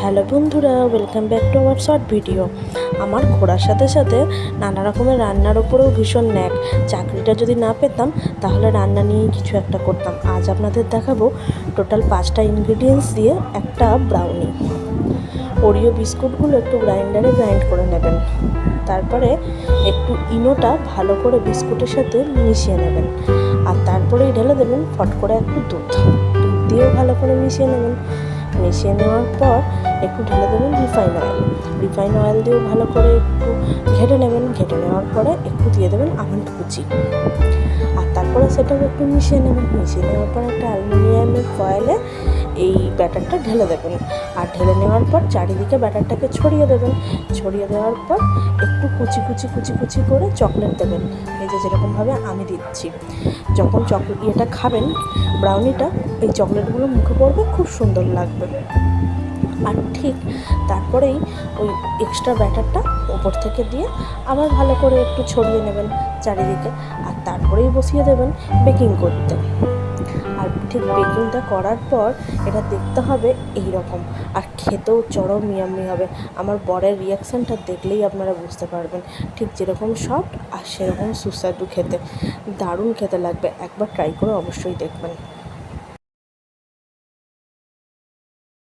Hello বন্ধুরা, welcome back to our short video. আমার ঘোরার সাথে সাথে নানা রকমের রান্নার ওপরেও ভীষণ ন্যাক। চাকরিটা যদি না পেতাম তাহলে রান্না নিয়েই কিছু একটা করতাম। আজ আপনাদের দেখাবো টোটাল 5টা ইনগ্রিডিয়েন্টস দিয়ে একটা ব্রাউনি। ওরিও বিস্কুটগুলো একটু গ্রাইন্ডারে গ্রাইন্ড করে নেবেন, তারপরে একটু ইনোটা ভালো করে বিস্কুটের সাথে মিশিয়ে নেবেন, আর তারপরেই ঢেলে দেবেন ফট করে একটু দুধ দিয়েও ভালো করে মিশিয়ে নেবেন। মিশিয়ে নেওয়ার পর একটু ঢেলে দেবেন রিফাইন অয়েল দিয়েও ভালো করে একটু ঘেটে নেবেন। ঘেটে নেওয়ার পরে একটু দিয়ে দেবেন আমন্ড কুচি, আর তারপরে সেটাও একটু মিশিয়ে নেবেন। মিশিয়ে নেওয়ার পর একটা অ্যালুমিনিয়ামের ফয়েলে এই ব্যাটারটা ঢেলে দেবেন, আর ঢেলে নেওয়ার পর চারিদিকে ব্যাটারটাকে ছড়িয়ে দেবেন। ছড়িয়ে দেওয়ার পর একটু কুচি কুচি কুচি কুচি করে চকলেট দেবেন, এই যে যেরকমভাবে আমি দিচ্ছি। যখন এটা খাবেন ব্রাউনিটা, এই চকলেটগুলো মুখে পড়বে, খুব সুন্দর লাগবে। আর ঠিক তারপরেই ওই এক্সট্রা ব্যাটারটা ওপর থেকে দিয়ে আবার ভালো করে একটু ছড়িয়ে নেবেন চারিদিকে, আর তারপরেই বসিয়ে দেবেন বেকিং করতে। আর ঠিক বেকিংটা করার পর এটা দেখতে হবে এই রকম, আর খেতেও চরম ইয়াম্মি হবে। আমার বরের রিয়াকশানটা দেখলেই আপনারা বুঝতে পারবেন, ঠিক যেরকম সফট আর সেরকম সুস্বাদু খেতে, দারুণ খেতে লাগবে। একবার ট্রাই করে অবশ্যই দেখবেন।